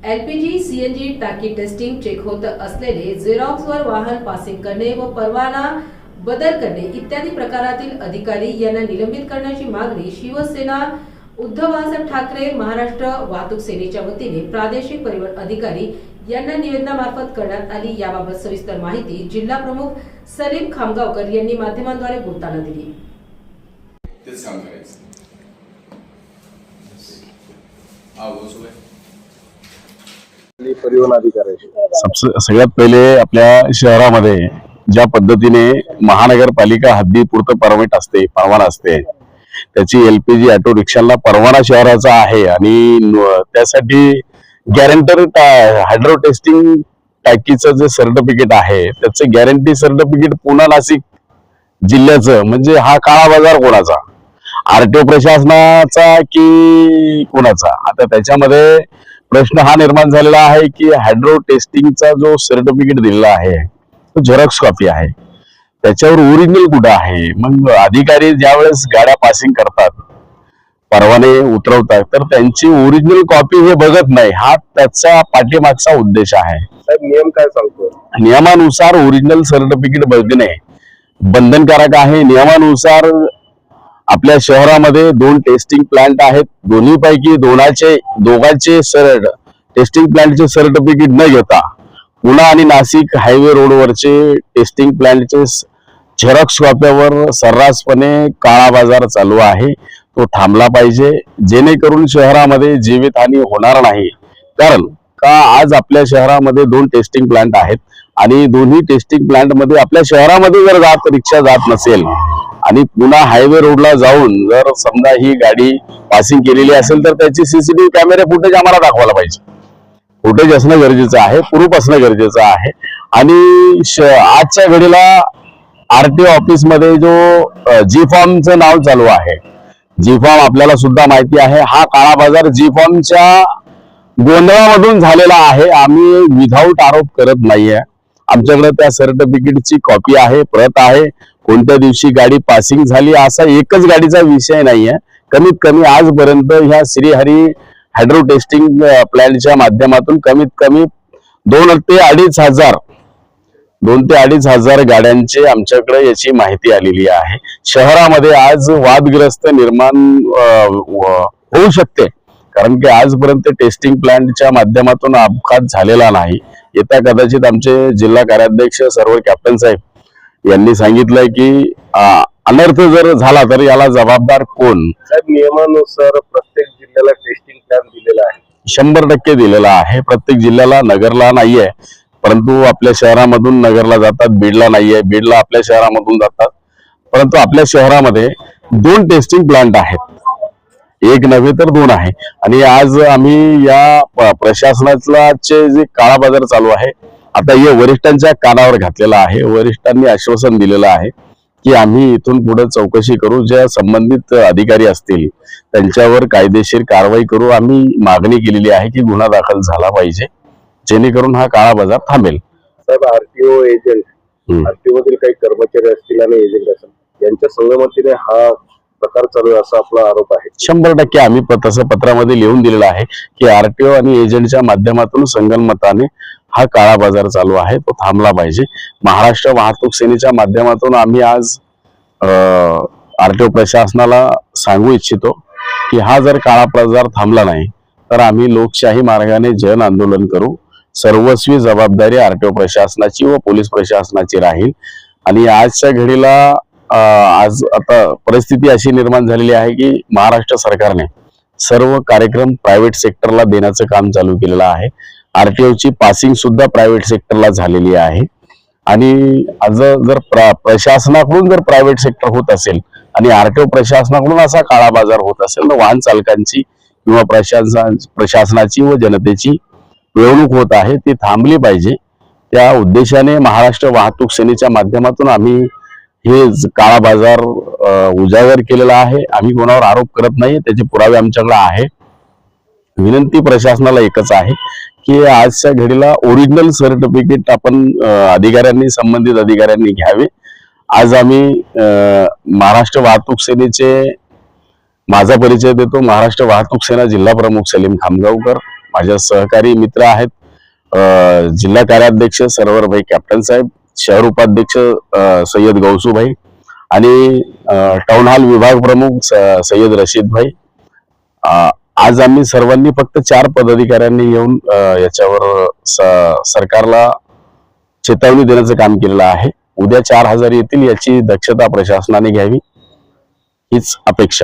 LPG CNG टाकी testing check होत असलेले झेरॉक्सवर वाहन पासिंग करणे व परवाना बदल करणे इत्यादी प्रकारातील अधिकारी यांना निलंबित करण्याची मागणी शिवसेना उद्धव बाळासाहेब ठाकरे महाराष्ट्र वाहतूक सेनेच्या वतीने प्रादेशिक परिवहन अधिकारी यांना निवेदनामार्फत करण्यात आली। याबाबत सविस्तर माहिती जिल्हा प्रमुख सलीम खामगावकर यांनी माध्यमांद्वारे बोलताना दिली। परिवहन अधिकारी सगळ्यात पहिले आपल्या शहरामध्ये ज्या पद्धतीने महानगरपालिका हद्दीपुरतं परमिट असते, परवाना असते, त्याची एलपीजी ऑटो रिक्षाला परवाना शहराचा आहे आणि त्यासाठी गॅरंटर हायड्रो टेस्टिंग टाकीचं जे सर्टिफिकेट आहे त्याचं गॅरंटी सर्टिफिकेट पुणे नाशिक जिल्ह्याचं, म्हणजे हा काळा बाजार कोणाचा, आरटीओ प्रशासनाचा की कोणाचा? आता त्याच्यामध्ये प्रश्न हा निर्माण झालेला आहे की हायड्रो टेस्टिंगचा जो सर्टिफिकेट दिलेला आहे तो झेरॉक्स कॉपी आहे, त्याच्यावर ओरिजिनल कुठं आहे? मग अधिकारी ज्यावेळेस गाड्या पासिंग करतात, परवाने उतरवतात, तर त्यांची ओरिजिनल कॉपी हे बघत नाही, हा त्याचा पाठीमागचा उद्देश आहे। नियम काय सांगतो? नियमानुसार ओरिजिनल सर्टिफिकेट बघणे बंधनकारक आहे। नियमानुसार आपल्या शहरामध्ये 2 टेस्टिंग प्लांट आहेत, दोन्हीपैकी दोघांचे टेस्टिंग प्लांटचे सर्टिफिकेट न घेता पुणे आणि नाशिक हायवे रोडवरचे टेस्टिंग प्लांटचे झेरॉक्स कॉप्यावर सर्रासपणे काळा बाजार चालू आहे, तो थांबला पाहिजे, जेणेकरून शहरामध्ये जीवितहानी होणार नाही। कारण का आज आपल्या शहरामध्ये 2 टेस्टिंग प्लांट आहेत आणि दोन्ही टेस्टिंग प्लांट मध्ये आपल्या शहरामध्ये जर रिक्षा जात नसेल आणि पुणे हायवे रोडला जाऊन जर समजा ही गाडी पासिंग केलेली असेल तर त्याची सीसीटीव्ही कॅमेरे फुटेज आम्हाला दाखवायला पाहिजे। फुटेज असणं गरजेचं आहे, प्रूफ असणं गरजेचं आहे। आणि आजच्या घडीला आरटीओ ऑफिस मध्ये जो जी फॉर्मचं नाव चालू आहे, जी फॉर्म आपल्याला सुद्धा माहिती आहे, हा काळा बाजार जी फॉर्मच्या गोंधळामधून झालेला आहे। आम्ही विधाऊट आरोप करत नाहीये, आमच्याकडे त्या सर्टिफिकेटची कॉपी आहे, प्रत आहे, कोणत्या दिवशी गाडी पासिंग झाली असा एकच गाडीचा विषय नाहीये। कमीत कमी आजपर्यंत ह्या श्रीहरी हायड्रो टेस्टिंग प्लॅनच्या माध्यमातून कमीत कमी 2 ते 2.5 हजार गाड्यांचे आमच्याकडे याची माहिती आलेली आहे। शहरामध्ये आज वादग्रस्त निर्माण होऊ शकते, कारण की आजपर्यंत टेस्टिंग प्लांटच्या माध्यमातून अपघात झालेला नाही। येत्या कदाचित आमचे जिल्हा कार्याध्यक्ष सर्व कॅप्टन साहेब यांनी सांगितलंय की अनर्थ जर झाला तर याला जबाबदार कोण? नियमानुसार प्रत्येक जिल्ह्याला टेस्टिंग प्लॅन दिलेला आहे, 100% दिलेला आहे प्रत्येक जिल्ह्याला। नगरला नाहीये, परंतु आपल्या शहरामधून नगरला जातात, बीडला नाहीये, बीडला आपल्या शहरामधून जातात, परंतु आपल्या शहरामध्ये 2 टेस्टिंग प्लांट आहेत, एक नव्हे तर 2 आहे। आणि आज आम्ही या प्रशासनाचा जे काळा बाजार चालू आहे, आता हे वरिष्ठांच्या कानावर घातलेला आहे। वरिष्ठांनी आश्वासन दिलेलं आहे की आम्ही इथून पुढे चौकशी करू, ज्या संबंधित अधिकारी असतील त्यांच्यावर कायदेशीर कारवाई करू। आम्ही मागणी केलेली आहे की गुन्हा दाखल झाला पाहिजे, जेणेकरून हा काळा बाजार थांबेल। साहेब, आरटीओ एजंट, आरटीओ मधील काही कर्मचारी असतील आणि एजंट असेल, यांच्या संगमतीने हा प्रकार चालू आहे असा आपला आरोप आहे। 100% आम्ही तसं पत्रामध्ये लिहून दिलेलं आहे की आरटीओ आणि एजंटच्या माध्यमातून संगनमताने हा काळा बाजार चालू आहे, तो थांबला पाहिजे। महाराष्ट्र वाहतूक सेनेच्या माध्यमातून आम्ही आज आरटीओ प्रशासनाला सांगू इच्छितो की हा जर काळा बाजार थांबला नाही तर आम्ही लोकशाही मार्गाने जन आंदोलन करू। सर्वस्वी जबाबदारी आरटीओ प्रशासनाची व पोलीस प्रशासनाची राहील। आणि आजच्या घडीला आज आता परिस्थिती अशी निर्माण झालेली आहे की महाराष्ट्र सरकारने सर्व कार्यक्रम प्रायव्हेट सेक्टरला देण्याचं काम चालू केलेलं आहे। आरटीओची पासिंग सुद्धा प्रायव्हेट सेक्टरला झालेली आहे आणि आज जर प्रशासनाकडून जर प्रायव्हेट सेक्टर होत असेल आणि आरटीओ प्रशासनाकडून असा काळा बाजार होत असेल तर वाहन चालकांची किंवा प्रशासनाची व जनतेची पिळवणूक होत आहे, ती थांबली पाहिजे। त्या उद्देशाने महाराष्ट्र वाहतूक सेनेच्या माध्यमातून आम्ही हे काळा बाजार उजागर केलेला आहे। आम्ही कोणावर आरोप करत नाही, त्याचे पुरावे आमच्याकडे आहे। विनंती प्रशासनाला एकच आहे की आजच्या घडीला ओरिजिनल सर्टिफिकेट आपण अधिकाऱ्यांनी, संबंधित अधिकाऱ्यांनी घ्यावे। आज आम्ही महाराष्ट्र वाहतूक सेनेचे, माझा परिचय देतो, महाराष्ट्र वाहतूक सेना जिल्हा प्रमुख सलीम खामगावकर, माझ्या सहकारी मित्र आहेत, जिल्हा कार्याध्यक्ष सरवरभाई कॅप्टन साहेब, शहर उपाध्यक्ष सय्यद गौसूभाई आणि टाउन हॉल विभाग प्रमुख सय्यद रशीद भाई. आज आम्ही सर्वांनी फक्त 4 पदाधिकाऱ्यांनी येऊन याच्यावर सरकारला चेतावणी देण्याचं काम केलेलं आहे. उद्या 4000 येतील याची दक्षता प्रशासनाने घ्यावी हीच अपेक्षा.